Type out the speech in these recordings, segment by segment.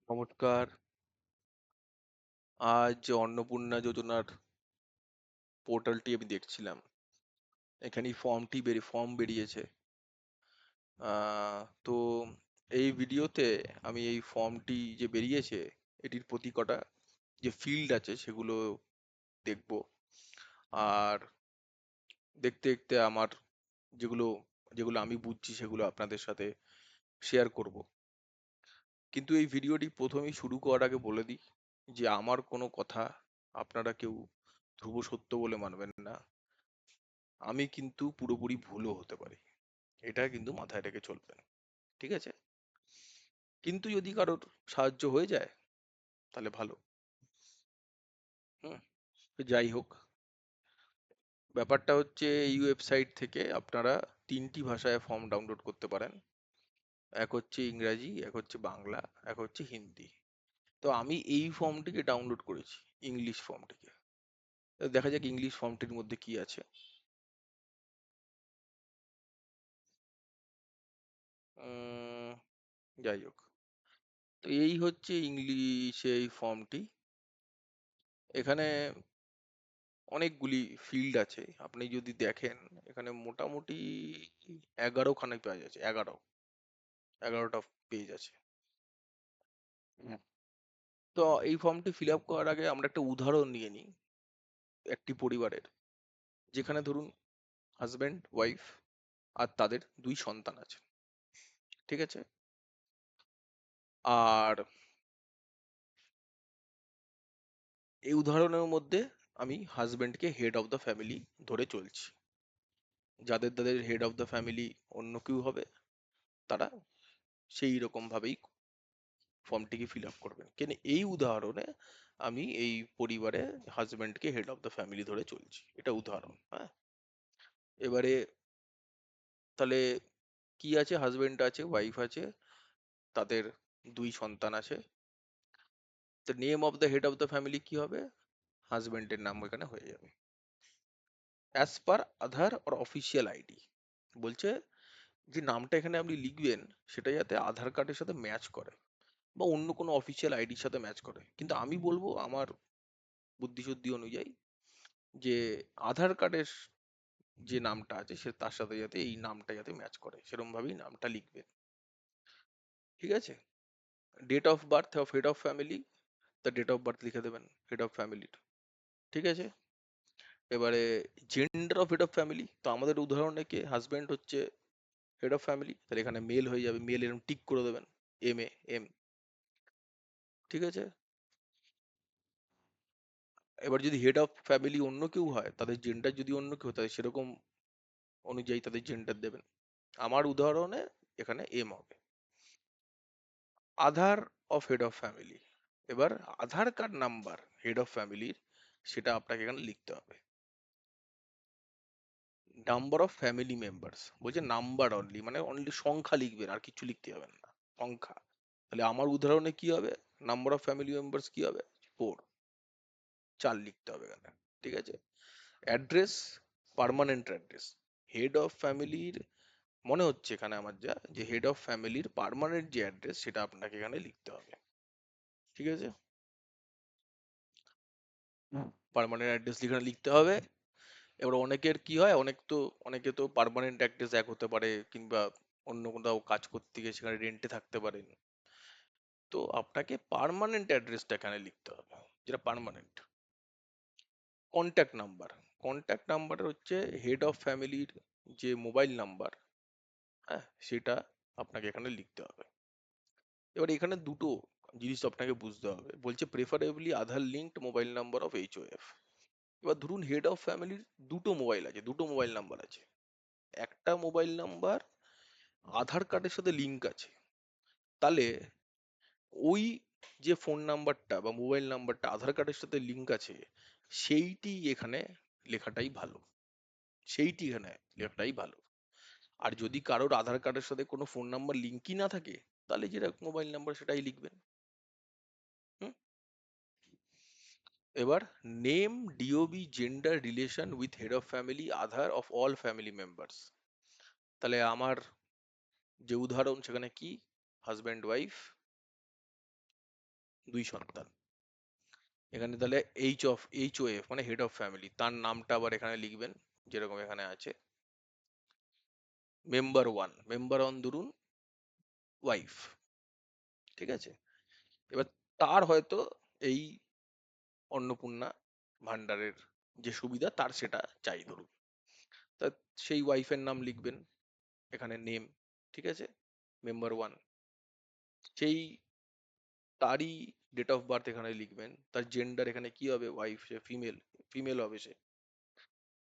নমস্কার। আজ অন্নপূর্ণা যোজনার পোর্টালটি আমি দেখছিলাম। এখানে ফর্ম বেরিয়েছে। তো এই ভিডিওতে আমি এই ফর্মটি যে বেরিয়েছে এটির প্রতি কটা যে ফিল্ড আছে সেগুলো দেখব। আর দেখতে দেখতে আমার যেগুলো যেগুলো আমি বুঝছি সেগুলো আপনাদের সাথে শেয়ার করব। কিন্তু এই ভিডিওটি প্রথমেই শুরু করার আগে বলে দিই যে আমার কোনো কথা আপনারা কেউ ধ্রুব সত্য বলে মানবেন না। আমি কিন্তু পুরোপুরি ভুলও হতে পারি। এটা কিন্তু মাথায় রেখে চলবেন। ঠিক আছে? কিন্তু যদি কারোর সাহায্য হয়ে যায় তাহলে ভালো। হুম? তো যাই হোক, ব্যাপারটা হচ্ছে এই ওয়েবসাইট থেকে আপনারা 3টি ভাষায় ফর্ম ডাউনলোড করতে পারেন। এক হচ্ছে ইংরাজি, এক হচ্ছে বাংলা, এক হচ্ছে হিন্দি। তো আমি এই ফর্মটিকে ডাউনলোড করেছি, ইংলিশ ফর্মটিকে। তো দেখা যাক ইংলিশ ফর্মটির মধ্যে কি আছে। উম, যাই হোক, তো এই হচ্ছে ইংলিশে এই ফর্মটি। এখানে অনেকগুলি ফিল্ড আছে। আপনি যদি দেখেন এখানে মোটামুটি 11খানা পেজ আছে। 11টা পেজ আছে। হুম। তো এই ফর্মটি ফিল আপ করার আগে আমরা একটা উদাহরণ নিয়ে নিই একটি পরিবারের, যেখানে ধরুন হাজব্যান্ড ওয়াইফ আর তাদের 2 সন্তান আছে। ঠিক আছে? আর এই উদাহরণের মধ্যে আমি হাজব্যান্ডকে হেড অফ দ্য ফ্যামিলি ধরে চলছি। যাদের তাদের হেড অফ দ্য ফ্যামিলি অন্য কেউ হবে, তারা সেই রকম ভাবেই ফর্মটিকে ফিল আপ করবেন। কেন এই উদাহরণে আমি এই পরিবারে হাজব্যান্ডকে হেড অফ দ্য ফ্যামিলি ধরে চলছি। এটা উদাহরণ। হ্যাঁ, এবারে তাহলে কি আছে? হাজবেন্ড আছে, ওয়াইফ আছে, তাদের 2 সন্তান আছে। তো name of the head of the family কি হবে? হাজবেন্ডের নাম এখানে হয়ে যাবে। As per Aadhaar or official ID বলছে যে নামটা এখানে আপনি লিখবেন সেটা যাতে আধার কার্ডের সাথে ম্যাচ করে বা অন্য কোনো অফিসিয়াল আইডির সাথে ম্যাচ করে। কিন্তু আমি বলবো আমার বুদ্ধিশুদ্ধি অনুযায়ী যে আধার কার্ডের যে নামটা আছে সে তার সাথে যাতে এই নামটা যাতে ম্যাচ করে সেরকম ভাবেই নামটা লিখবেন। ঠিক আছে? Date of birth of head of family, তা ডেট অফ বার্থ লিখে দেবেন হেড অফ ফ্যামিলির। ঠিক আছে? এবারে gender of head of family, তো আমাদের উদাহরণে কে হাজবেন্ড হচ্ছে হেড অফ ফ্যামিলি, তাহলে এখানে মেল হয়ে যাবে, মেল এরকম টিক করে দেবেন, এম। ঠিক আছে? এবার যদি হেড অফ ফ্যামিলি অন্য কেউ হয়, তাদের জেন্ডার যদি অন্য কেউ হয়, তাহলে সেরকম অনুযায়ী তাদের জেন্ডার দেবেন। আমার উদাহরণে এখানে এম হবে। আধার অফ হেড অফ ফ্যামিলি, এবার আধার কার্ড নাম্বার হেড অফ ফ্যামিলির, সেটা আপনাকে এখানে লিখতে হবে। নাম্বার অফ ফ্যামিলি মেম্বার্স বলছে নাম্বার অনলি, মানে অনলি সংখ্যা লিখবেন, আর কিছু লিখতে হবে না, সংখ্যা। তাহলে আমার উদাহরণে কি হবে? নাম্বার অফ ফ্যামিলি মেম্বার্স কি হবে? 4, 4 লিখতে হবে এখানে। ঠিক আছে? Address, permanent address head of ফ্যামিলির, মনে হচ্ছে এখানে আমার যা যে হেড অফ ফ্যামিলির পার্মানেন্ট যে অ্যাড্রেস সেটা আপনাকে এখানে লিখতে হবে। ঠিক আছে? পার্মানেন্ট অ্যাড্রেস এখানে লিখতে হবে। এবার অনেকের কি হয়, অনেকে তো পার্মানেন্ট অ্যাড্রেস এক হতে পারে, কিংবা অন্য কোথাও কাজ করতে গিয়ে সেখানে রেন্টে থাকতে পারেন। তো আপনাকে পার্মানেন্ট অ্যাড্রেসটা এখানে লিখতে হবে, যেটা permanent. Contact number, contact number হচ্ছে হেড অফ ফ্যামিলির যে মোবাইল নাম্বার, হ্যাঁ, সেটা আপনাকে এখানে লিখতে হবে। এবার এখানে দুটো জিনিস আপনাকে বুঝতে হবে। বলছে preferably Aadhaar linked mobile number of HOF. এবার ধরুন হেড অফ ফ্যামিলির দুটো মোবাইল আছে, দুটো মোবাইল নাম্বার আছে। একটা মোবাইল নাম্বার আধার কার্ডের সাথে লিঙ্ক আছে, তাহলে ওই যে ফোন নাম্বারটা বা মোবাইল নাম্বারটা আধার কার্ডের সাথে লিঙ্ক আছে, সেইটি এখানে লেখাটাই ভালো, সেইটি এখানে লেখাটাই ভালো। আর যদি কারোর আধার কার্ডের সাথে কোনো ফোন নাম্বার লিঙ্কই না থাকে, তাহলে যেটা মোবাইল নাম্বার সেটাই লিখবেন। হুম? এবার name, DOB, gender, relation with head of family, Aadhaar of all family members. তাহলে আমার যে উদাহরণ সেখানে কি? হাজব্যান্ড ওয়াইফ, দুই সন্তান। এখানে তাহলে HOF মানে হেড অফ ফ্যামিলি, তার নামটা আবার এখানে লিখবেন যেরকম এখানে আছে। মেম্বার ওয়ান ধরুন ওয়াইফ, ঠিক আছে? এবার তার হয়তো এই অন্নপূর্ণা ভান্ডারের যে সুবিধা তার সেটা চাই ধরুন, তা সেই ওয়াইফের নাম লিখবেন এখানে, নেম, ঠিক আছে, মেম্বার 1। সেই তারই ডেট অফ বার্থ এখানে লিখবেন, তার জেন্ডার এখানে কি হবে, ওয়াইফ, সে ফিমেল, ফিমেল হবে সে।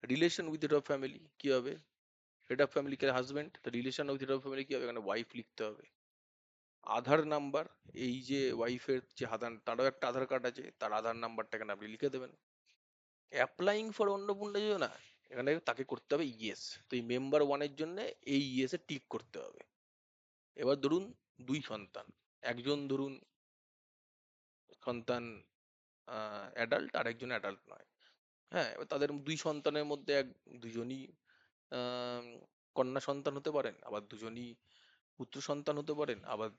Relation with head of family কি হবে, হেড অফ ফ্যামিলি কে হাজবেন্ড, তো relation with head of family কি হবে, এখানে ওয়াইফ লিখতে হবে। আধার নাম্বার, এই যে ওয়াইফের যে আধার, তারও একটা আধার কার্ড আছে, তার আধার নাম্বারটা এখানে আপনি লিখে দেবেন। অ্যাপ্লাইং ফর অন্নপূর্ণা যোজনা, এখানে তাকে করতে হবে ইয়েস, তো এই মেম্বার 1 এর জন্য এই ইয়েস এ টিক করতে হবে। এবার ধরুন দুই সন্তান, একজন ধরুন সন্তান অ্যাডাল্ট আর একজন অ্যাডাল্ট নয়, হ্যাঁ, এবার তাদের দুই সন্তানের মধ্যে দুজনই আহ, কন্যা সন্তান হতে পারেন, আবার দুজনই পুত্র সন্তান হতে পারেন, আবার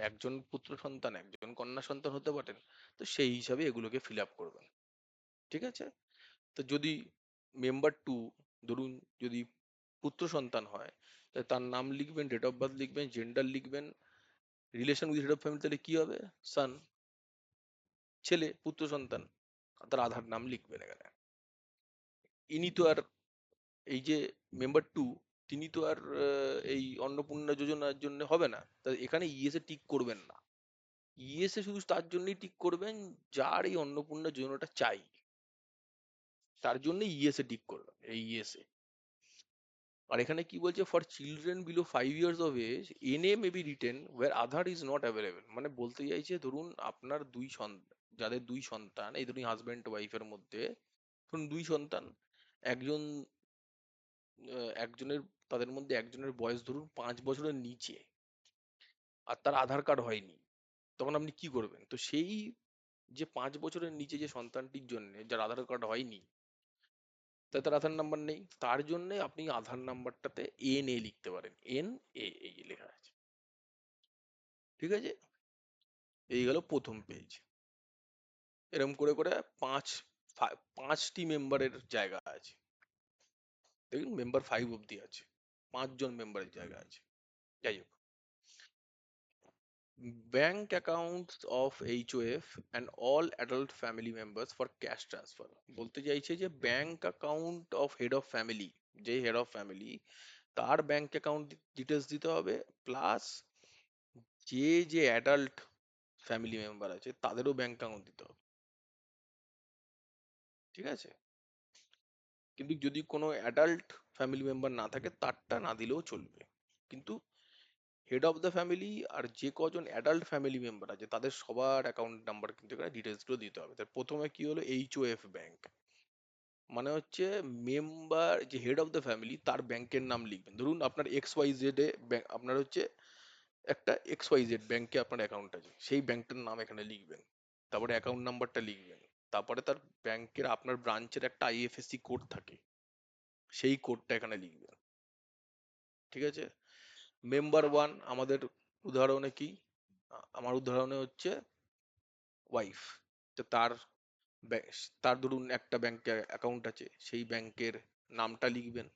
একজন পুত্র সন্তান একজন কন্যা সন্তান হতে পারেন। তো সেই হিসাবে এগুলোকে ফিল আপ করবেন, ঠিক আছে? তো যদি মেম্বার 2 ধরুন যদি পুত্র সন্তান হয়, তাহলে তার নাম লিখবেন, ডেট অফ বার্থ লিখবেন, জেন্ডার লিখবেন, relation with head of family তাহলে কি হবে, সান, ছেলে, পুত্র সন্তান, আর তার আধার নাম লিখবেন এখানে। ইনি তো আর এই যে মেম্বার 2, তিনি তো আর এই অন্নপূর্ণা যোজনার জন্য হবে না, তা এখানে ইয়েস এ টিক করবেন না। ইয়েস এ শুধু তার জন্যই টিক করবেন যার এই অন্নপূর্ণা যোজনাটা চাই, তার জন্য ইয়েস এ টিক করবেন, এই ইয়েস এ। আর এখানে কি বলছে, for children below 5 years of age NA may be written where Aadhaar is not available, মানে বলতে চাইছে ধরুন আপনার দুই সন্তান, যাদের দুই সন্তান, এই ধরুন হাজবেন্ড ওয়াইফের মধ্যে ধরুন দুই সন্তান, একজন একজনের, তাদের মধ্যে একজনের বয়স ধরুন 5 বছরের নিচে, আর তার আধার কার্ড হয়নি, তখন আপনি কি করবেন? তো সেই যে 5 বছরের নিচে যে সন্তানটির জন্য যার আধার কার্ড হয়নি, তার আধার নাম্বার নেই, তার জন্য আপনি আধার নাম্বারটাতে NA লিখতে পারেন, NA এই যে লেখা আছে, ঠিক আছে? এই গেল প্রথম পেজ। এরকম করে করে পাঁচটি মেম্বারের জায়গা আছে, দেখুন মেম্বার 5 অব্দি আছে, 5 জন মেম্বারের জায়গা আছে। যাই হোক, bank accounts of HOF and all adult family members for cash transfer, বলতে চাইছে যে bank account of head of family, যে হেড অফ ফ্যামিলি তার ব্যাংক অ্যাকাউন্ট ডিটেলস দিতে হবে, প্লাস যে যে অ্যাডাল্ট ফ্যামিলি মেম্বার আছে তাদেরও ব্যাংক অ্যাকাউন্ট দিতে হবে, ঠিক আছে? কিন্তু যদি কোনো অ্যাডাল্ট ফ্যামিলি মেম্বার না থাকে তারটা না দিলেও চলবে, কিন্তু হেড অফ দ্য ফ্যামিলি আর যে কজন অ্যাডাল্ট ফ্যামিলি মেম্বার আছে তাদের সবার অ্যাকাউন্ট নাম্বার কিন্তু এখানে ডিটেলস গুলো দিতে হবে। তার প্রথমে কি হলো, HOF ব্যাংক, মানে হচ্ছে মেম্বার যে হেড অফ দ্য ফ্যামিলি তার ব্যাংকের নাম লিখবেন, ধরুন আপনার XYZ এ ব্যাংক, আপনার হচ্ছে একটা XYZ ব্যাংকে আপনার অ্যাকাউন্ট আছে, সেই ব্যাংকটার নাম এখানে লিখবেন, তারপরে অ্যাকাউন্ট নাম্বারটা লিখবেন, তারপরে তার ব্যাংকের আপনার ব্রাঞ্চের একটা IFSC কোড থাকে, সেই কোডটা এখানে লিখবেন, ঠিক আছে? মেম্বার 1 আমাদের উদাহরণে কি, আমার উদাহরণে হচ্ছে ওয়াইফ, তো তার ধরুন একটা ব্যাংকে অ্যাকাউন্ট আছে, সেই ব্যাংকের নামটা লিখবেন,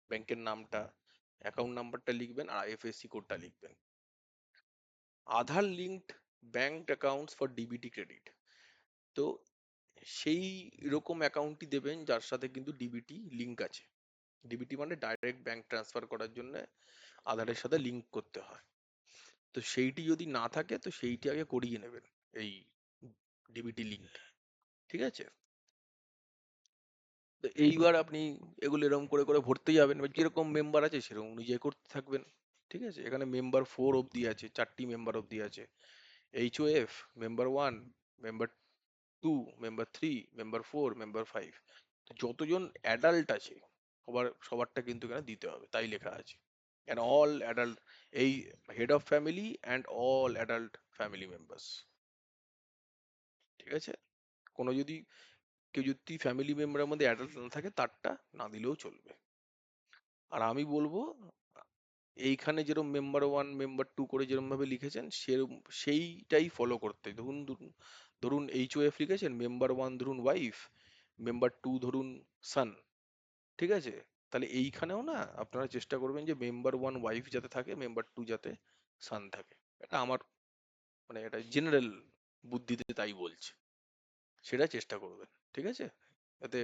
ব্যাংকের নামটা, অ্যাকাউন্ট নাম্বারটা লিখবেন, আর IFSC কোডটা লিখবেন। Aadhaar linked bank accounts for DBT credit, তো সেই রকম অ্যাকাউন্টই দেবেন যার সাথে কিন্তু DBT লিঙ্ক আছে। DBT মানে ডাইরেক্ট ব্যাংক ট্রান্সফার করার জন্য আধারের সাথে লিঙ্ক করতে হয়, তো সেইটি যদি না থাকে তো সেইটি আগে করিয়ে নেবেন, এই DBT লিঙ্ক, ঠিক আছে? তো এইবার আপনি এগুলো এরকম করে করে ভরতে যাবেন, এবার যেরকম মেম্বার আছে সেরকম অনুযায়ী করতে থাকবেন, ঠিক আছে? এখানে মেম্বার 4 অব্দি আছে, 4টি মেম্বার অব্দি আছে, HOF, member 1, member 2, member 3, member 4, member 5, তো যতজন অ্যাডাল্ট আছে সবারটা কিন্তু এখানে দিতে হবে, তাই লেখা আছে, and all adult, এই head of family and all adult family members, ঠিক আছে? কোনো যদি কেউ যদি ফ্যামিলি মেম্বারের মধ্যে অ্যাডাল্ট না থাকে তারটা না দিলেও চলবে। আর আমি বলবো এইখানে যেরকম মেম্বার ওয়ান মেম্বার টু করে যেরকম ভাবে লিখেছেন সেরকম সেইটাই ফলো করতে হয়। ধরুন ধরুন ধরুন এইচওএফ লিখেছেন, মেম্বার ওয়ান ধরুন ওয়াইফ, মেম্বার টু ধরুন সান, ঠিক আছে? তাহলে এইখানেও না আপনারা চেষ্টা করবেন যে মেম্বার ওয়ান ওয়াইফ যাতে থাকে, মেম্বার টু যাতে সান থাকে। এটা আমার মানে এটা জেনারেল বুদ্ধিতে তাই বলছে, সেটা চেষ্টা করবেন, ঠিক আছে? যাতে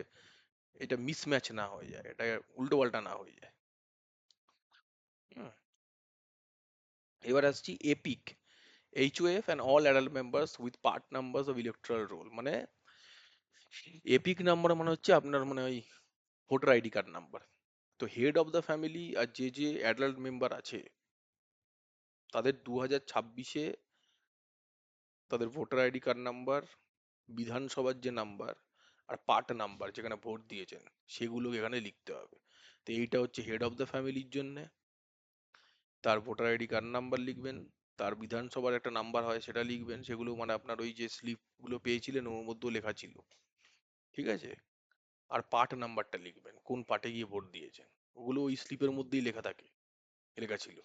এটা মিসম্যাচ না হয়ে যায়, এটা উল্টো পাল্টা না হয়ে যায়। হুম। এবার আসছি EPIC, HOF and all adult members with part numbers of electoral roll. মানে এপিক নাম্বার মানে হচ্ছে আপনার মানে ওই ভোটার আইডি কার্ড নাম্বার। তো হেড অফ দ্য ফ্যামিলি আর যে যে অ্যাডাল্ট মেম্বার আছে তাদের 2026-এ তাদের ভোটার আইডি কার্ড নাম্বার, বিধানসভার যে নাম্বার আর পার্ট নাম্বার যেখানে ভোট দিয়েছেন সেগুলো এখানে লিখতে হবে। তো এইটা হচ্ছে হেড অফ দ্য ফ্যামিলির জন্য, তার ভোটার আইডি কার্ড নাম্বার লিখবেন, তার বিধানসভার একটা নাম্বার হয় সেটা লিখবেন, সেগুলো মানে আপনার ওই যে স্লিপ গুলো পেয়েছিলেন ওর মধ্যেও লেখা ছিল, ঠিক আছে? আর পার্ট নাম্বারটা লিখবেন, কোন পার্টে গিয়ে ভোট দিয়েছেন, ওগুলো ওই স্লিপের মধ্যেই লেখা থাকে, লেখা ছিল।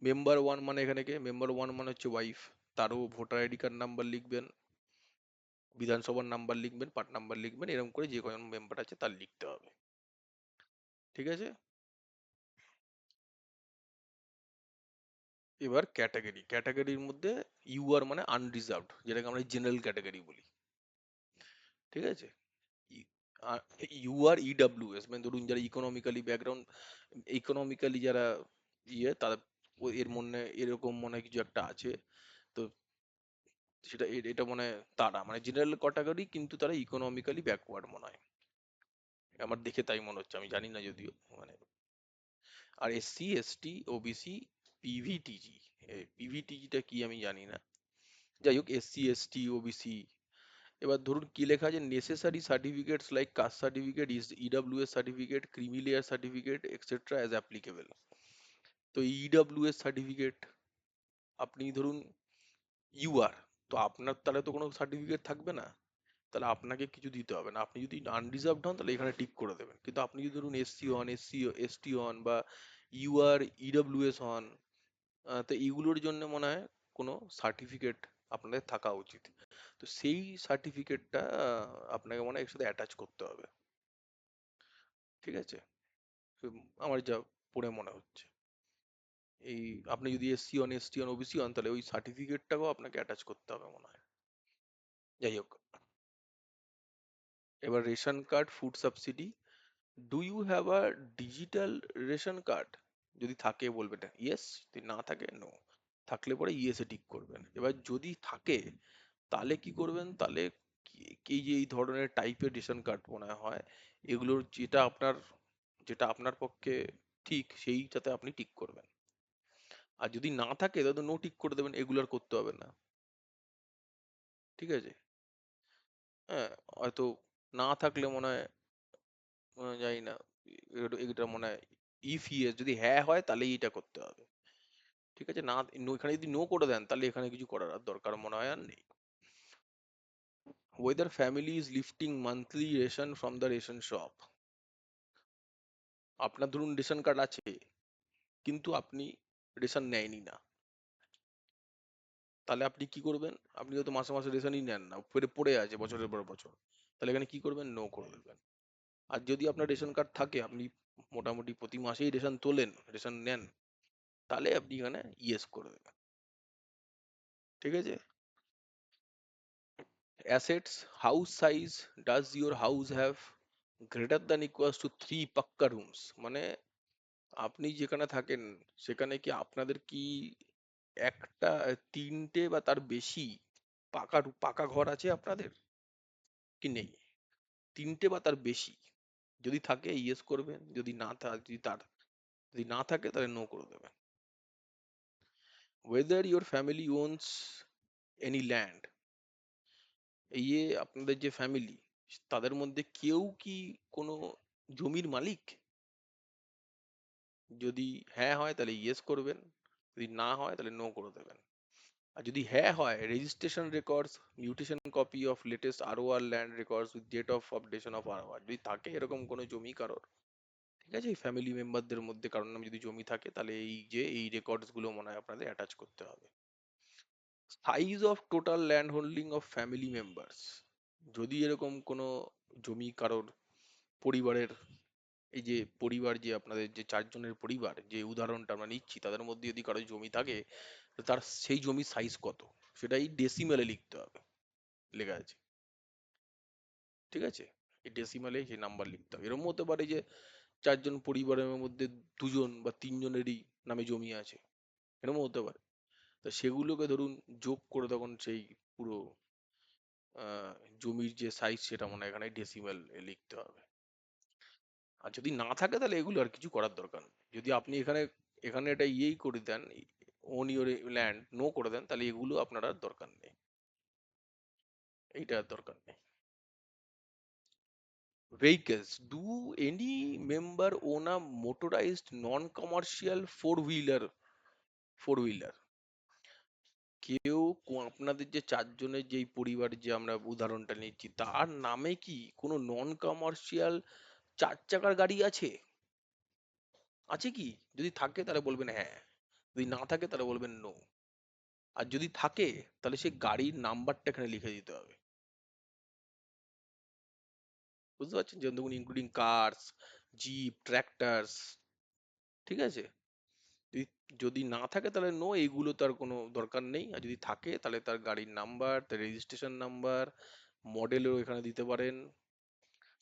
মেম্বার ওয়ান মানে এখানে কে, মেম্বার ওয়ান মানে হচ্ছে ওয়াইফ, তারও ভোটার আইডি কার্ড নাম্বার লিখবেন, বিধানসভার নাম্বার লিখবেন, পার্ট নাম্বার লিখবেন, এরকম করে যে কজন মেম্বার আছে তার লিখতে হবে, ঠিক আছে? এবার ক্যাটাগরি, ক্যাটাগরির মধ্যে ইউআর মানে আনরিজার্ভড, যেটাকে আমরা জেনারেল ক্যাটাগরি বলি, ঠিক আছে? ইউআর ইডাব্লিউএস মানে ধরুন যারা ইকোনমিক্যালি ব্যাকগ্রাউন্ড, ইকোনমিক্যালি যারা তারা এর মনে এরকম মনে হয় কিছু একটা আছে। তো সেটা এটা মনে হয় তারা মানে জেনারেল ক্যাটাগরি কিন্তু তারা ইকোনমিক্যালি ব্যাকওয়ার্ড মনে হয়, আমার দেখে তাই মনে হচ্ছে, আমি জানি না যদিও মানে। আর এসসি এসটি ওবিসি পিভিটিজি, পিভিটিজিটা কি আমি জানি না, যাই হোক এসসি এসটি ওবিসি। এবার ধরুন কি লেখা আছে, necessary certificates like caste certificate, is EWS certificate, creamy layer certificate etcetera as applicable. তো ইডাব্লিউএস সার্টিফিকেট, আপনি ধরুন ইউআর, তো আপনার তাহলে তো কোনো সার্টিফিকেট থাকবে না, তাহলে আপনাকে কিছু দিতে হবে না। আপনি যদি আনরিজার্ভড হন তাহলে এখানে টিক করে দেবেন, কিন্তু আপনি যদি ধরুন এসসি হন, এসটি হন বা ইউআর ইডাব্লিউএস হন, তো এইগুলোর জন্য মনে হয় কোনো সার্টিফিকেট আপনাদের থাকা উচিত। তো সেই সার্টিফিকেটটা আপনাকে মনে হয় এর সাথে অ্যাটাচ করতে হবে, ঠিক আছে? আমার যা পড়ে মনে হচ্ছে এই, আপনি যদি এসসি হন এসটি হন ওবিসি হন তাহলে ওই সার্টিফিকেটটাকেও আপনাকে অ্যাটাচ করতে হবে মনে হয়। যাই হোক, এবার ration card food subsidy, do you have a digital ration card? যদি থাকে বলবেন ইয়েস, যদি না থাকে নো, থাকলে পরে ইয়েসে টিক করবেন। এবার যদি থাকে তাহলে কি করবেন, তাহলে এই যে এই ধরনের টাইপের রেশন কার্ড মনে হয় এগুলোর যেটা আপনার পক্ষে ঠিক সেইটাতে আপনি টিক করবেন। আর যদি না থাকে তাহলে নো টিক করে দেবেন, এগুলো আর করতে হবে না, ঠিক আছে? হ্যাঁ, হয়তো না থাকলে মনে হয় জানি না, এটা মনে হয় ইফ ইয়েস, যদি হ্যাঁ হয় তাহলে এটা করতে হবে, ঠিক আছে? না, এখানে যদি নো করে দেন তাহলে এখানে কিছু করার আর দরকার মনে হয় আর নেই। Weather family is lifting monthly ration from the ration shop, আপনার ধরুন রেশন কার্ড আছে কিন্তু আপনি রেশন নেয়নি না, তাহলে আপনি কি করবেন? আপনি হয়তো মাসে মাসে রেশনই নেন না, পড়ে পড়ে আছে বছরের পর বছর, তাহলে এখানে কি করবেন? নো করে দেবেন। আর যদি আপনার রেশন কার্ড থাকে, আপনি মোটামুটি প্রতি মাসেই রেশন তোলেন, রেশন নেন, তাহলে আপনি এখানে ইয়েস করে দেবেন, ঠিক আছে? Assets, house size, does your house have greater than equals to 3 পাক্কা রুমস? মানে আপনি যেখানে থাকেন সেখানে কি আপনাদের কি একটা, তিনটে বা তার বেশি পাকা ঘর আছে আপনাদের কি নেই? তিনটে বা তার বেশি, যদি থাকে ইয়েস করবেন, যদি না থাকে তাহলে নো করে দেবেন। Weather your family ওনস any land, এই যে আপনাদের যে ফ্যামিলি তাদের মধ্যে কেউ কি কোনো জমির মালিক? যদি হ্যাঁ হয় তাহলে ইয়েস করবেন, যদি না হয় তাহলে নো করে দেবেন। আর যদি হ্যাঁ হয়, registration records, mutation copy of latest ROR land records with date of updation of ROR, যদি থাকে এরকম কোনো জমি কারোর, ঠিক আছে? এই ফ্যামিলি মেম্বারদের মধ্যে কারোর নামে যদি জমি থাকে তাহলে এই যে এই রেকর্ডস গুলো মনে হয় আপনাদের অ্যাটাচ করতে হবে। Size of total land holding of family members, যদি এরকম কোনো জমি কারোর পরিবারের, এই যে পরিবার, যে আপনাদের যে চারজনের পরিবার যে উদাহরণটা আমরা নিচ্ছি, তাদের মধ্যে যদি কারো জমি থাকে, তো তার সেই জমির সাইজ কত সেটাই ডেসিমেলে লিখতে হবে, লেখা আছে। ঠিক আছে? এই ডেসিমেলে সেই নাম্বার লিখতে হবে। এরকম হতে পারে যে চারজন পরিবারের মধ্যে দুজন বা তিনজনেরই নামে জমি আছে, এরকম হতে পারে। তা সেগুলোকে ধরুন যোগ করে তখন সেই পুরো আহ, জমির যে সাইজ সেটা মনে হয় এখানে ডেসিমেল লিখতে হবে। আর যদি না থাকে তাহলে এগুলো আর কিছু করার দরকার নেই। যদি আপনি এখানে এখানে এটা ইয়েই করে দেন, ওন ইউর ল্যান্ড নো করে দেন, তাহলে এগুলো আপনার আর দরকার নেই, এইটা আর দরকার নেই। Vehicles. Do any member own a motorized non-commercial four wheeler? কেউ আপনাদের যে চারজনের যেই পরিবার যে আমরা উদাহরণটা নিচ্ছি, তার নামে কি কোনো নন কমার্শিয়াল চার চাকার গাড়ি আছে? আছে কি? যদি থাকে তাহলে বলবেন হ্যাঁ, যদি না থাকে তাহলে বলবেন নো। আর যদি থাকে তাহলে সেই গাড়ির নাম্বারটা এখানে লিখে দিতে হবে। বুঝতে পারছেন? যেমন দেখুন, ইনক্লুডিং কার্স, জিপ, ট্র্যাক্টরস। ঠিক আছে? যদি যদি না থাকে তাহলে নো, এইগুলো তার কোনো দরকার নেই। আর যদি থাকে তাহলে তার গাড়ির নাম্বার, তার রেজিস্ট্রেশন নাম্বার, মডেলও এখানে দিতে পারেন।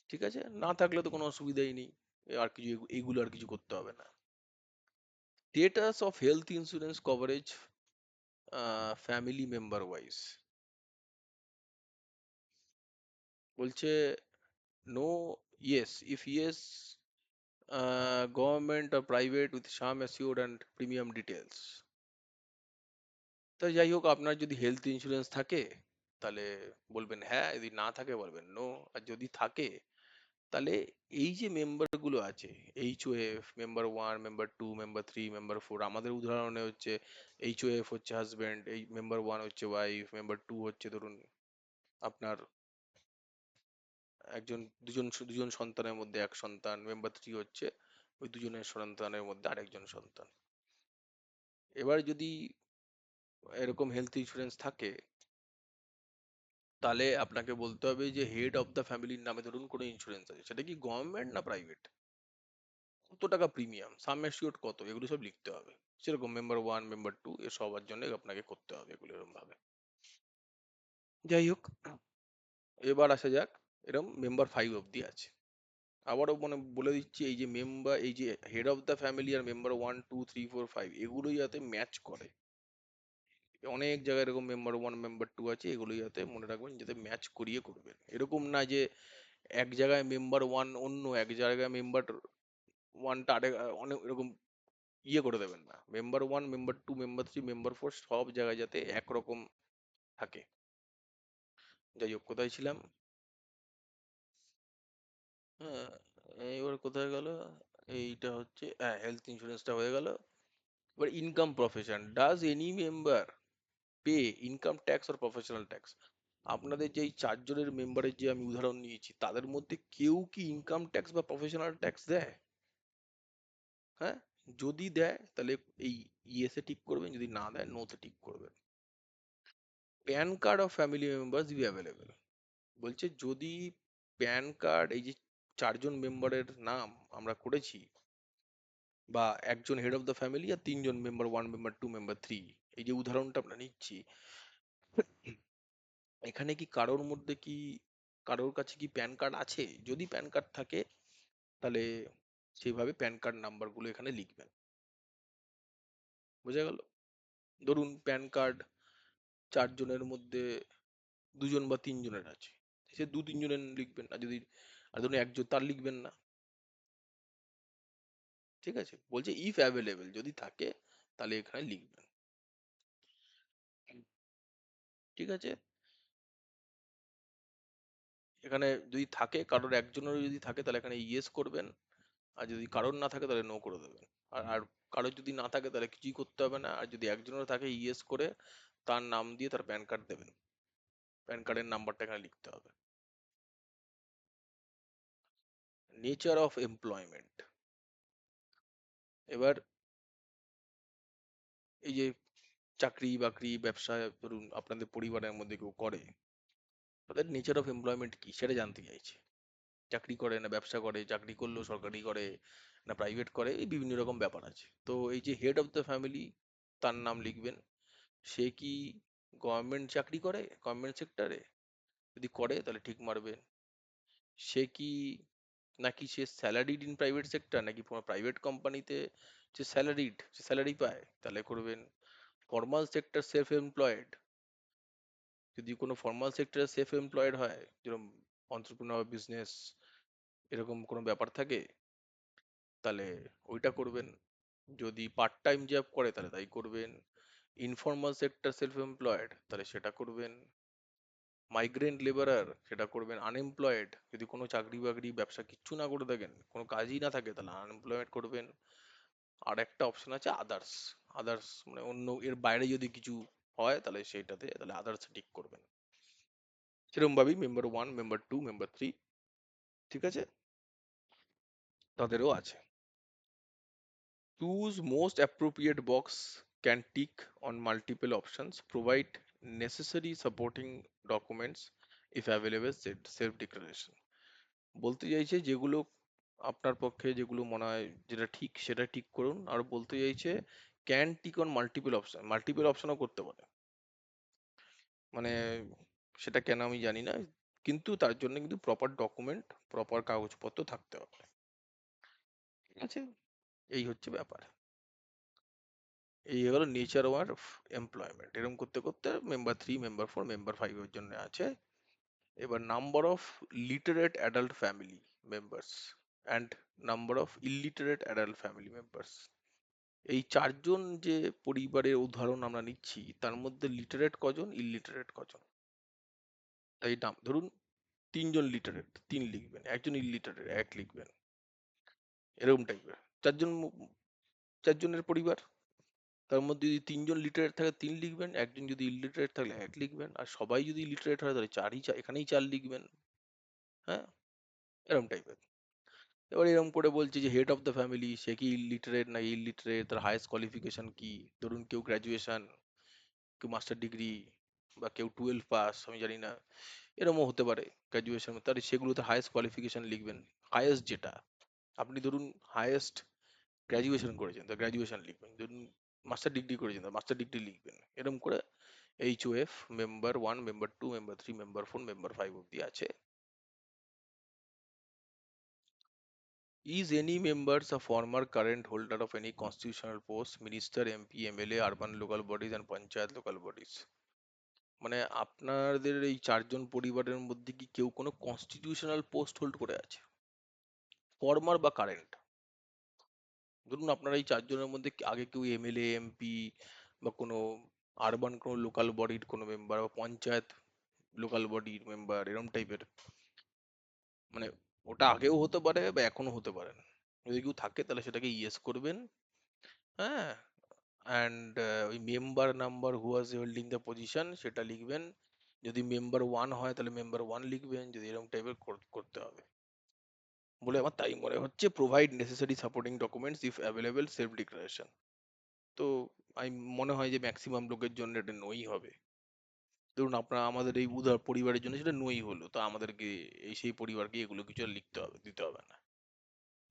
ঠিক আছে? না থাকলে তো কোনো অসুবিধাই নেই। আর কিছু এইগুলো আর কিছু করতে হবে না। Status of health insurance coverage family member wise, বলছে no, yes, if yes, government or private with sum assured and premium details. তো যাই হোক, আপনার যদি হেলথ ইন্স্যুরেন্স থাকে তাহলে বলবেন হ্যাঁ, যদি না থাকে বলবেন নো। আর যদি থাকে তাহলে এই যে মেম্বার গুলো আছে, HOF, member 1, member 2, member 3, member 4, আমাদের উদাহরণে হচ্ছে HOF হচ্ছে হাজবেন্ড, এই মেম্বার 1 হচ্ছে ওয়াইফ, মেম্বার 2 হচ্ছে ধরুন আপনার একজন, দুজন সন্তানের মধ্যে এক সন্তান, মেম্বার 3 হচ্ছে ওই দুজনের সন্তানের মধ্যে আরেকজন সন্তান। এবার যদি এরকম হেলথ ইন্স্যুরেন্স থাকে তাহলে আপনাকে বলতে হবে যে হেড অফ দ্য ফ্যামিলির নামে ধরুন কোনো ইন্স্যুরেন্স আছে, সেটা কি গভর্নমেন্ট না প্রাইভেট, কত টাকা প্রিমিয়াম, সাম অ্যাসিওর্ড কত, এগুলো সব লিখতে হবে। সেরকম মেম্বার 1, মেম্বার 2 এ সবার জন্য আপনাকে করতে হবে এগুলো এরকম ভাবে। যাই হোক, এবার আসা যাক, এরকম মেম্বার 5 অব্দি আছে। আবারও মানে বলে দিচ্ছি, এই যে মেম্বার, এই যে হেড অফ দ্য ফ্যামিলি আর মেম্বার 1, 2, 3, 4, 5 এগুলো যাতে ম্যাচ করে। অনেক জায়গায় এরকম মেম্বার 1, মেম্বার 2 আছে, এগুলো যাতে মনে রাখবেন যাতে ম্যাচ করিয়ে করবেন। এরকম না যে এক জায়গায় মেম্বার 1 অন্য, এক জায়গায় মেম্বার 1টা আরেক, অনেক এরকম ইয়ে করে দেবেন না। মেম্বার 1, মেম্বার 2, মেম্বার 3, মেম্বার 4 সব জায়গায় যাতে একরকম থাকে। যাই হোক, কোথায় ছিলাম? হ্যাঁ, এবার কোথায় গেল? এইটা হচ্ছে, হ্যাঁ, হেলথ ইন্স্যুরেন্সটা হয়ে গেল। এবার income profession, does any member pay income tax or professional tax? আপনাদের যে এই চারজনের মেম্বারের যে আমি উদাহরণ নিয়েছি, তাদের মধ্যে কেউ কি ইনকাম ট্যাক্স বা প্রফেশনাল ট্যাক্স দেয়? হ্যাঁ, যদি দেয় তাহলে এই ইয়েসে টিক করবেন, যদি না দেয় নোতে টিক করবেন। Pan card of family members be available, বলছে যদি প্যান কার্ড, এই যে চারজন মেম্বারের নাম আমরা করেছি, বা একজন হেড অফ দ্য ফ্যামিলি আর তিনজন মেম্বার 1, মেম্বার 2, মেম্বার 3, এই যে উদাহরণটা আমরা নিচ্ছি, এখানে কি কারোর মধ্যে কি, কারোর কাছে কি প্যান কার্ড আছে? যদি প্যান কার্ড থাকে তাহলে সেইভাবে প্যান কার্ড নাম্বার গুলো এখানে লিখবেন। বোঝা গেল? ধরুন প্যান কার্ড চারজনের মধ্যে দুজন বা তিনজনের আছে, সে দু তিনজনের লিখবেন। আর যদি, আর ধরুন একজন, তার লিখবেন না। ঠিক আছে? বলছে ইফ অ্যাভেলেবেল, যদি থাকে তাহলে এখানে লিখবেন। ঠিক আছে? এখানে যদি থাকে, কারোর একজনেরও যদি থাকে তাহলে এখানে ইয়েস করবেন। আর যদি কারোর না থাকে তাহলে নো করে দেবেন। আর কারোর যদি না থাকে তাহলে কিছুই করতে হবে না। আর যদি একজনের থাকে, ইয়েস করে তার নাম দিয়ে তার প্যান কার্ড দেবেন, প্যান কার্ডের নাম্বারটা এখানে লিখতে হবে। নেচার অফ এমপ্লয়মেন্ট, এবার এই যে চাকরি বাকরি ব্যবসা ধরুন আপনাদের পরিবারের মধ্যে কেউ করে, তাদের নেচার অফ এমপ্লয়মেন্ট কি সেটা জানতে চাইছে। চাকরি করে না ব্যবসা করে, চাকরি করলেও সরকারি করে না প্রাইভেট করে, এই বিভিন্ন রকম ব্যাপার আছে। তো এই যে হেড অফ দ্য ফ্যামিলি, তার নাম লিখবেন। সে কি গভর্নমেন্ট চাকরি করে, গভর্নমেন্ট সেক্টরে? যদি করে তাহলে ঠিক মারবেন। সে কি, নাকি সে স্যালারিড ইন প্রাইভেট সেক্টর, নাকি কোনো প্রাইভেট কোম্পানিতে যে স্যালারিড, সে স্যালারি পায়, তাহলে করবেন। ফর্মাল সেক্টর সেলফ এমপ্লয়েড, যদি কোনো ফর্মাল সেক্টরে সেলফ এমপ্লয়েড হয়, যেরকম অন্টারপ্রিনিউর বিজনেস এরকম কোনো ব্যাপার থাকে, তাহলে ওইটা করবেন। যদি পার্ট টাইম জব করে তাহলে তাই করবেন। ইনফর্মাল সেক্টর সেলফ এমপ্লয়েড তাহলে সেটা করবেন। মাইগ্রেন্ট লেবারার সেটা করবেন। আনএমপ্লয়েড, যদি কোনো চাকরি বাকরি ব্যবসা কিচ্ছু না করে থাকেন, কোনো কাজই না থাকে, তাহলে আনএমপ্লয়েড করবেন। আর একটা অপশন আছে আদার্স। আদার্স মানে অন্য এর বাইরে যদি কিছু হয় তাহলে সেইটাতে, তাহলে আদার্স টিক করবেন। সেরকম ভাবেই member one, member two, member three, ঠিক আছে, তাদেরও আছে। Choose most appropriate box, can tick on multiple options, provide necessary supporting documents if available, self declaration। বলতে চাইছে যেগুলো আপনার পক্ষে যেগুলো মনে হয় যেটা ঠিক সেটা ঠিক করুন। আর বলতে চাইছে can tick on multiple option, multiple অপশনও করতে পারে। মানে সেটা কেন আমি জানি না, কিন্তু তার জন্য কিন্তু প্রপার ডকুমেন্ট, প্রপার কাগজপত্র থাকতে হবে, ঠিক আছে। এই হচ্ছে ব্যাপার। এই হলো নেচার অফ এমপ্লয়মেন্ট। এরকম করতে করতে member three, member four, member five এর জন্য আছে। এবার number of literate adult family members and number of illiterate adult family members. এই চারজন যে পরিবারের উদাহরণ আমরা নিচ্ছি, তার মধ্যে লিটারেট কজন, ইলিটারেট কজন। তাই নাম ধরুন তিনজন লিটারেট, তিন লিখবেন, একজন ইলিটারেট, এক লিখবেন, এরকম টাইপের। চারজন, চারজনের পরিবার, তার মধ্যে যদি তিনজন লিটারেট থাকে তিন লিখবেন, একজন যদি ইলিটারেট থাকলে এক লিখবেন, আর সবাই যদি লিটারেট হয় তাহলে এখানেই চার লিখবেন। হ্যাঁ, এরকম টাইপের। এবার এরকম করে বলছি যে হেড অফ দ্য ফ্যামিলি, সে কি লিটারেট না ইলিটারেট, তার হাইয়েস্ট কোয়ালিফিকেশন কি। ধরুন কেউ গ্র্যাজুয়েশন, কেউ মাস্টার ডিগ্রি, বা কেউ 12 পাস, আমি জানি না, এরকমও হতে পারে গ্র্যাজুয়েশন, তার সেগুলোতে হাইয়েস্ট কোয়ালিফিকেশন লিখবেন। হাইয়েস্ট যেটা, আপনি ধরুন হাইয়েস্ট গ্র্যাজুয়েশন করেছেন তো গ্র্যাজুয়েশন লিখবেন, ধরুন মাস্টার ডিগ্রি করেছেন তো মাস্টার ডিগ্রি লিখবেন। এরকম করে HOF member one, member two, member three, member four, member five অব্দি আছে। Is any members a former current holder of any constitutional post, minister, MP, MLA, urban local bodies and panchayat local bodies? মানে আপনাদের এই চারজন পরিবারের মধ্যে কি কেউ কোনো কনস্টিটিউশনাল পোস্ট হোল্ড করে আছে, ফরমার বা কারেন্ট? ধরুন আপনারা এই চারজনের মধ্যে আগে কেউ MLA, MP, বা কোনো আরবান কোনো লোকাল বডির কোনো মেম্বার, বা পঞ্চায়েত লোকাল বডির মেম্বার, এরম টাইপের। মানে ওটা আগেও হতে পারে বা এখনো হতে পারেন। যদি কেউ থাকে তাহলে সেটাকে ইয়েস করবেন। হ্যাঁ, অ্যান্ড ওই member number who was holding the position সেটা লিখবেন। যদি মেম্বার ওয়ান হয় তাহলে মেম্বার ওয়ান লিখবেন, যদি এরকম টাইপের করতে হবে বলে আমার তাই মনে হচ্ছে। Provide necessary supporting documents if available, self declaration. তো আমি মনে হয় যে ম্যাক্সিমাম লোকের জন্য এটা নই হবে। ধরুন আপনার আমাদের এই উদার পরিবারের জন্য সেটা নই হলো, তো আমাদেরকে এই সেই পরিবারকে এগুলো কিছু আর লিখতে হবে, দিতে হবে না।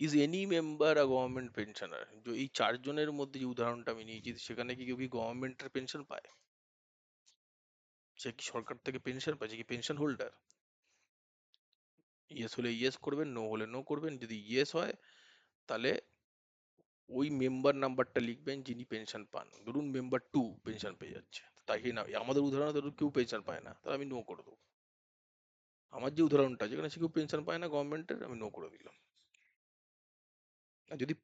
Is any member a government pensioner? এই চারজনের মধ্যে যে উদাহরণটা আমি নিয়েছি সেখানে কি কেউ কি গভর্নমেন্টের পেনশন পায়? সে কি সরকার থেকে পেনশন পায়, সে কি পেনশন হোল্ডার? ইয়েস হলে ইয়েস করবেন, নো হলে নো করবেন। যদি ইয়েস হয় তাহলে ওই মেম্বার নাম্বারটা লিখবেন যিনি পেনশন পান। ধরুন মেম্বার টু পেনশন পেয়ে যাচ্ছে, তাই না, আমাদের উদাহরণে ধরুন কেউ পেনশন পায় না, তাহলে আমি নো করে দেবো। আমার যে উদাহরণটা যেখানে সে কেউ পেনশন পায় না গভর্নমেন্টের, আমি নো করে দিলাম। আর যদি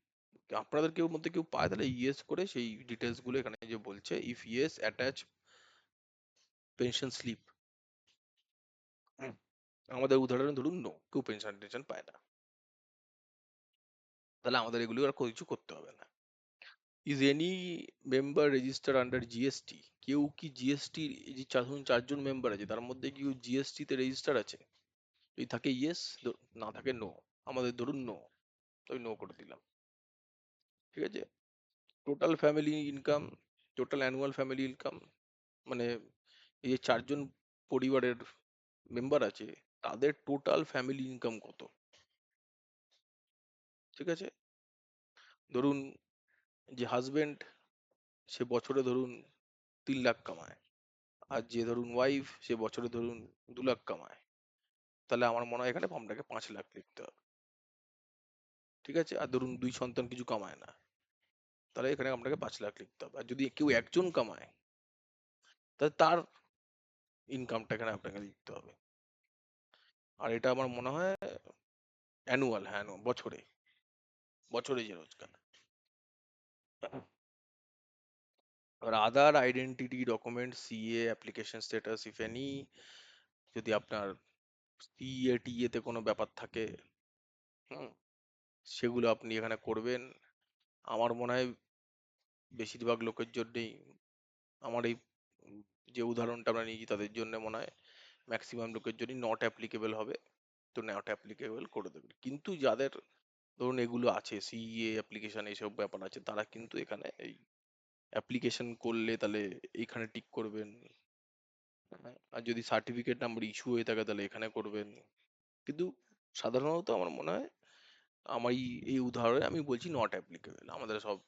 আপনাদের কেউ মধ্যে কেউ পায় তাহলে ইয়েস করে সেই ডিটেলস গুলো এখানে যে বলছে if yes attach pension slip. আমাদের উদাহরণে ধরুন নো, কেউ পেনশন টেনশন পায় না, তাহলে আমাদের এগুলো আর কিছু করতে হবে না। Is any member register under GST? কেউ কি জিএসটি, যে চারজন মেম্বার আছে তার মধ্যে কেউ GST তে রেজিস্টার আছে? যদি থাকে ইয়েস, না থাকে নো। আমাদের ধরুন নো, তো নো করে দিলাম। ঠিক আছে? Total family income, total annual family income, মানে এই যে 4 জন পরিবারের মেম্বার আছে, তাদের টোটাল ফ্যামিলি ইনকাম কত? ঠিক আছে? ধরুন যে হাজবেন্ড, সে বছরে ধরুন 3 লাখ কামায়, আর যে ধরুন ওয়াইফ, সে বছরে ধরুন 2 লাখ কামায়, তাহলে আমার মনে হয় এখানে আপনাকে 5 লাখ লিখতে হবে। ঠিক আছে? আর ধরুন দুই সন্তান কিছু কামায় না, তাহলে এখানে আপনাকে 5 লাখ লিখতে হবে। আর যদি কেউ একজন কামায়, তাহলে তার ইনকামটা এখানে আপনাকে লিখতে হবে। আর এটা আমার মনে হয় অ্যানুয়াল, হ্যাঁ annual, বছরে, বছরে যে রোজগার। আর other identity document, CA application status if any, যদি আপনার সিএ টিএ তে কোনো ব্যাপার থাকে, হুম, সেগুলো আপনি এখানে করবেন। আমার মনে হয় বেশিরভাগ লোকের জন্যই, আমার এই যে উদাহরণটা আমরা নিয়েছি তাদের জন্য মনে হয় ম্যাক্সিমাম লোকের জন্যই নট অ্যাপ্লিকেবল হবে। তো নট অ্যাপ্লিকেবল করে দেবেন। কিন্তু যাদের ধরুন এগুলো আছে, সিএ অ্যাপ্লিকেশন এইসব ব্যাপার আছে, তারা কিন্তু এখানে এই অ্যাপ্লিকেশন করলে তাহলে এইখানে টিক করবেন। হ্যাঁ, আর যদি সার্টিফিকেট নাম্বার ইস্যু হয়ে থাকে তাহলে এখানে করবেন। কিন্তু সাধারণত আমার মনে হয়, আমার এই উদাহরণে আমি বলছি নট অ্যাপ্লিকেবল। আমাদের সব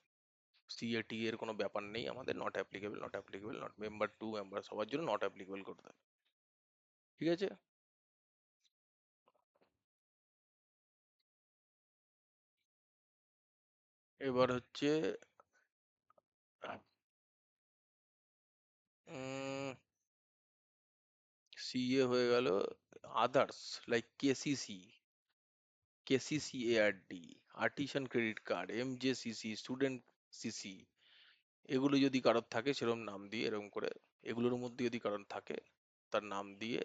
সিএটি এর কোনো ব্যাপার নেই, আমাদের not applicable, not applicable, not member two member সবার জন্য নট অ্যাপ্লিকেবল করতে হবে। ঠিক আছে? এবার হচ্ছে সিএ হয়ে গেল। Others like KCC, KCC card, artisan credit card, MJCC, student CC, এগুলো যদি কারোর থাকে সেরকম নাম দিয়ে এরকম করে, এগুলোর মধ্যে যদি কারোর থাকে তার নাম দিয়ে,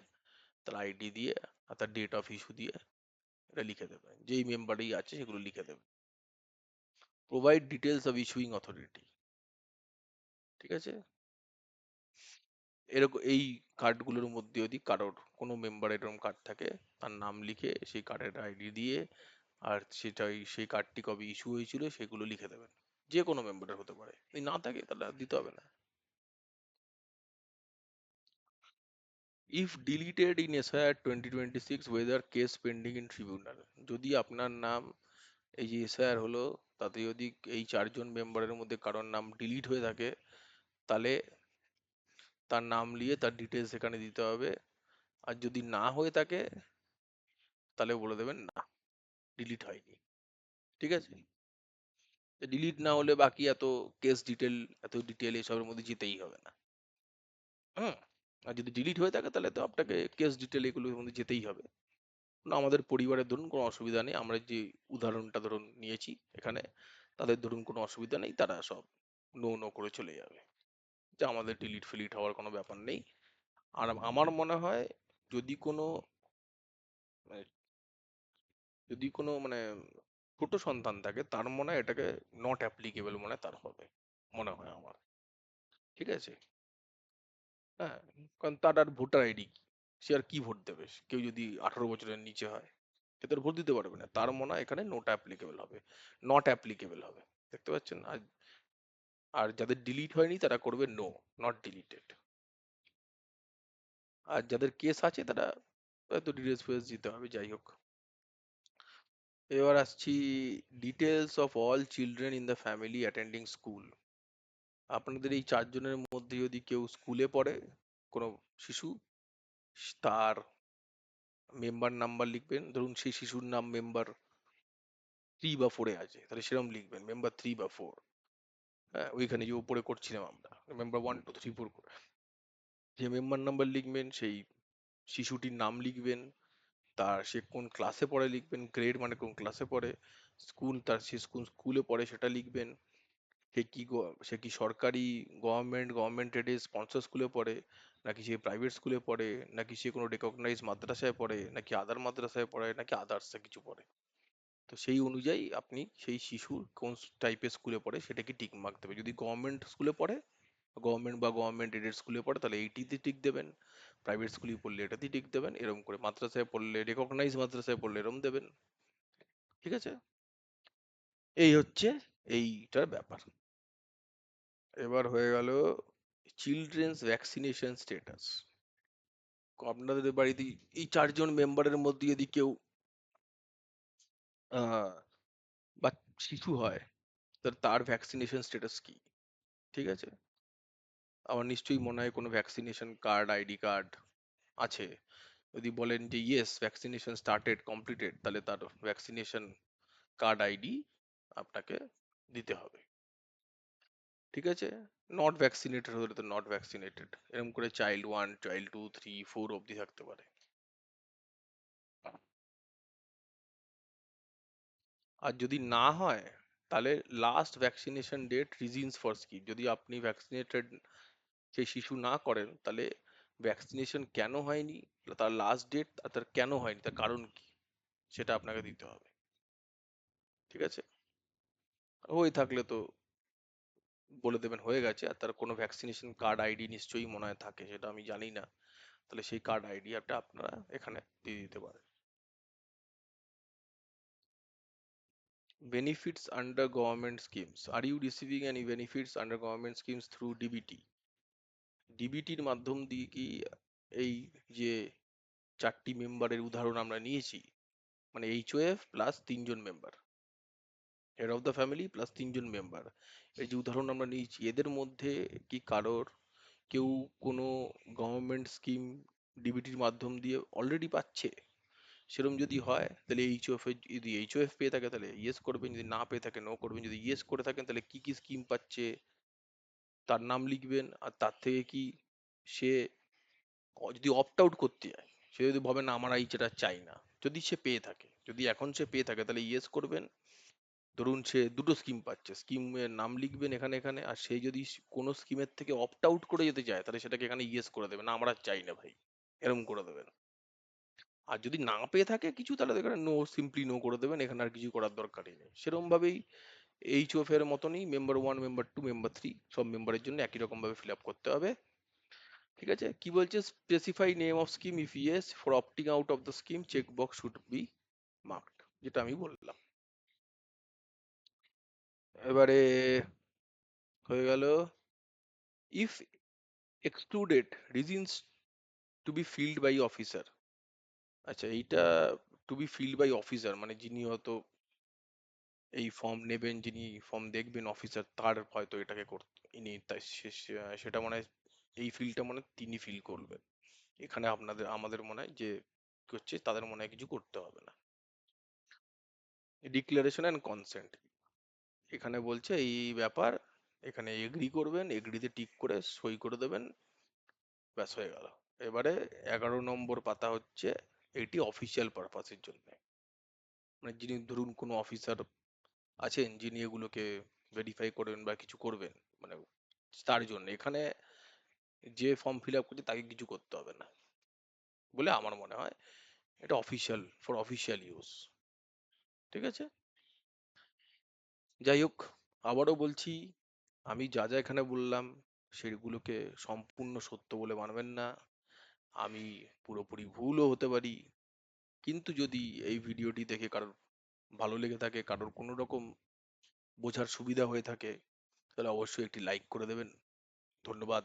তার আইডি দিয়ে, আর তার ডেট অফ ইস্যু দিয়ে এটা লিখে দেবে, যেই মেম্বারই আছে সেগুলো লিখে দেবে। Provide details of issuing authority. ঠিক আছে? এরকম এই কার্ডগুলোর মধ্যে যদি কারোর কোনো মেম্বারের এরকম কার্ড থাকে, তার নাম লিখে সেই কার্ডের আইডি দিয়ে, আর সেটাই সেই কার্ডটি কবে ইস্যু হয়েছিল সেগুলো লিখে দেবেন। যে কোনো মেম্বারের হতে পারে, যদি না থাকে তাহলে আর দিতে হবে না। If deleted in SIR 2026 weather case pending in tribunal, যদি আপনার নাম এই যে এসআইআর হলো তাতে যদি এই 4 জন মেম্বারের মধ্যে কারোর নাম ডিলিট হয়ে থাকে, তাহলে তার নাম নিয়ে তার ডিটেলস এখানে দিতে হবে। আর যদি না হয়ে থাকে তাহলে বলে দেবেন না, ডিলিট হয়নি। ঠিক আছে? ডিলিট না হলে বাকি এত কেস ডিটেল, এত ডিটেল এসবের মধ্যে যেতেই হবে না। হুম। আর যদি ডিলিট হয়ে থাকে তাহলে তো আপনাকে কেস ডিটেল এগুলোর মধ্যে যেতেই হবে। না, আমাদের পরিবারের ধরুন কোনো অসুবিধা নেই, আমরা যে উদাহরণটা ধরুন নিয়েছি এখানে, তাদের ধরুন কোনো অসুবিধা নেই, তারা সব নো নো করে চলে যাবে, যে আমাদের ডিলিট ফিলিট হওয়ার কোনো ব্যাপার নেই। আর আমার মনে হয় যদি কোনো মানে যদি কোনো ছোট সন্তান থাকে, তার মনে হয় এটাকে নট অ্যাপ্লিকেবল মনে হয় তার হবে, মনে হয় আমার। ঠিক আছে? হ্যাঁ, কারণ তার আর ভোটার আইডি, সে আর কি ভোট দেবে? কেউ যদি 18 বছরের নিচে হয়, সে তো আর ভোট দিতে পারবে না। তার মনে হয় এখানে নোট অ্যাপ্লিকেবল হবে, নট অ্যাপ্লিকেবল হবে। দেখতে পাচ্ছেন? আর আর যাদের ডিলিট হয়নি তারা করবে নো, নট ডিলিটেড। আর যাদের কেস আছে তারা হয়তো ডিটেলস ফেস দিতে হবে, যাই হোক। এবার আসছি, details of all children in the family attending school. আপনাদের এই 4 জনের মধ্যে যদি কেউ স্কুলে পড়ে, কোনো শিশু, তার মেম্বার নাম্বার লিখবেন। ধরুন সেই শিশুর নাম মেম্বার 3 বা 4-এ আছে, তাহলে সেরকম লিখবেন মেম্বার 3 বা 4। হ্যাঁ, ওইখানে যে উপরে করছিলাম আমরা, মেম্বার 1 2 3 4 করে, যে মেম্বার নাম্বার লিখবেন, সেই শিশুটির নাম লিখবেন, তার সে কোন ক্লাসে পড়ে লিখবেন, গ্রেড মানে কোন ক্লাসে পড়ে, স্কুল, তার সে কোন স্কুলে পড়ে সেটা লিখবেন। সে কি সরকারি, গভর্নমেন্ট এডেড স্পন্সর স্কুলে পড়ে, নাকি সে প্রাইভেট স্কুলে পড়ে, নাকি সে কোনো রেকগনাইজ মাদ্রাসায় পড়ে, নাকি আদার মাদ্রাসায় পড়ে, নাকি আদার্সে কিছু পড়ে। তো সেই অনুযায়ী আপনি সেই শিশুর কোন টাইপের স্কুলে পড়ে সেটাকে টিক মার্ক দেবে। যদি গভর্নমেন্ট স্কুলে পড়ে, গভর্নমেন্ট এডেড স্কুলে পড়ে, তাহলে এইটিতে টিক দেবেন। প্রাইভেট স্কুলে পড়লে এটাতেই টিক দেবেন, এরকম করে। মাদ্রাসায় পড়লে, রেকগনাইজ মাদ্রাসায় পড়লে এরকম দেবেন। ঠিক আছে? এই হচ্ছে এইটার ব্যাপার। এবার হয়ে গেল চিলড্রেন্স ভ্যাকসিনেশন স্টেটাস। আপনাদের বাড়িতে এই 4 জন মেম্বারের মধ্যে যদি কেউ আহ বা শিশু হয়, তার ভ্যাকসিনেশন স্টেটাস কি? ঠিক আছে, আমার নিশ্চয়ই মনে হয় কোনো ভ্যাকসিনেশন কার্ড, আইডি কার্ড আছে। যদি বলেন যে ইয়েস ভ্যাকসিনেশন স্টার্টেড কমপ্লিটেড, তাহলে তার ভ্যাকসিনেশন কার্ড, আইডি আপনাকে দিতে হবে। ঠিক আছে, নট ভ্যাকসিনেটেড হলে তো নট ভ্যাকসিনেটেড, এরকম করে চাইল্ড 1, চাইল্ড 2, 3, 4 অবধি থাকতে পারে। আর যদি না হয়, তাহলে last vaccination date reasons for skip, যদি আপনি ভ্যাকসিনেটেড সেই শিশু না করেন, তাহলে ভ্যাকসিনেশন কেন হয়নি, তার লাস্ট ডেট আর তার কেন হয়নি, তার কারণ কি, সেটা আপনাকে দিতে হবে। ঠিক আছে, হয়ে থাকলে তো বলে দেবেন হয়ে গেছে। আর তার কোনো ভ্যাকসিনেশন কার্ড, আইডি নিশ্চয়ই মনে হয় থাকে, সেটা আমি জানি না, তাহলে সেই কার্ড, আইডি একটা আপনারা এখানে দিয়ে দিতে পারেন। Benefits under government schemes. Are you receiving any benefits under government schemes through DBT? ডিবিটির মাধ্যম দিয়ে কি এই যে 4টি মেম্বারের উদাহরণ আমরা নিয়েছি, মানে HOF প্লাস 3 জন member, head of the family plus 3 জন মেম্বার, এই যে উদাহরণ আমরা নিয়েছি, এদের মধ্যে কি কারোর কেউ কোনো গভর্নমেন্ট স্কিম ডিবিটির মাধ্যম দিয়ে অলরেডি পাচ্ছে? সেরকম যদি হয়, তাহলে এইচওএফ, যদি এইচওএফ পেয়ে থাকে তাহলে ইয়েস করবেন, যদি না পেয়ে থাকে নো করবেন। যদি ইয়েস করে থাকেন, তাহলে কি কি স্কিম পাচ্ছে তার নাম লিখবেন। আর তার থেকে কি সে যদি অপ্ট আউট করতে যায়, সে যদি ভাবে না আমার এই যেটা চাই না, যদি সে পেয়ে থাকে, যদি এখন সে পেয়ে থাকে, তাহলে ইয়েস করবেন। ধরুন সে দুটো স্কিম পাচ্ছে, স্কিমের নাম লিখবেন এখানে এখানে, আর সে যদি কোনো স্কিমের থেকে অপ্ট আউট করে যেতে চায়, তাহলে সেটাকে এখানে ইয়েস করে দেবেন, না আমরা চাই না ভাই, এরকম করে দেবেন। আর যদি না পেয়ে থাকে কিছু, তাহলে এখানে নো, সিম্পলি নো করে দেবেন, এখানে আর কিছু করার দরকারই নেই। সেরকম ভাবেই এইচওএফ এর মতনই মেম্বার 1, মেম্বার 2, মেম্বার 3 সব মেম্বারের জন্য একই রকম ভাবে ফিল আপ করতে হবে। ঠিক আছে, কি বলছে, specify name of scheme, if yes for opting out of the scheme check box should be marked, যেটা আমি বললাম। এবারে হয়ে গেল if excluded reasons to be filled by officer. আচ্ছা, এইটা to be filled by officer মানে যিনি হয়তো এই ফর্ম নেবেন, যিনি ফর্ম দেখবেন অফিসার, তার হয়তো এটাকে করতে, ইনি তাই সেটা মনে হয়, এই ফিল্ডটা মনে হয় তিনি ফিল করবেন। এখানে আপনাদের আমাদের মনে হয় যে কি হচ্ছে, তাদের মনে হয় কিছু করতে হবে না। ডিক্লারেশন অ্যান্ড কনসেন্ট, এখানে বলছে এই ব্যাপার, এখানে এগ্রি করবেন, এগ্রিতে টিক করে সই করে দেবেন, ব্যাস হয়ে গেল। এবারে 11 নম্বর পাতা হচ্ছে, এটি অফিসিয়াল পারপাসের জন্য, মানে যিনি ধরুন কোনো অফিসার আছেন যিনি এগুলোকে ভেরিফাই করবেন বা কিছু করবেন, মানে তার জন্য এখানে যে ফর্ম ফিল আপ করছে তাকে কিছু করতে হবে না বলে আমার মনে হয়। এটা অফিসিয়াল, ফর অফিসিয়াল ইউজ। ঠিক আছে, যাই হোক, আবারও বলছি, আমি যা যা এখানে বললাম সেগুলোকে সম্পূর্ণ সত্য বলে মানবেন না। আমি পুরোপুরি ভুলও হতে পারি, কিন্তু যদি এই ভিডিওটি দেখে কারোর ভালো লেগে থাকে, কারোর কোনো রকম বোঝার সুবিধা হয়ে থাকে, তাহলে অবশ্যই একটি লাইক করে দেবেন। ধন্যবাদ।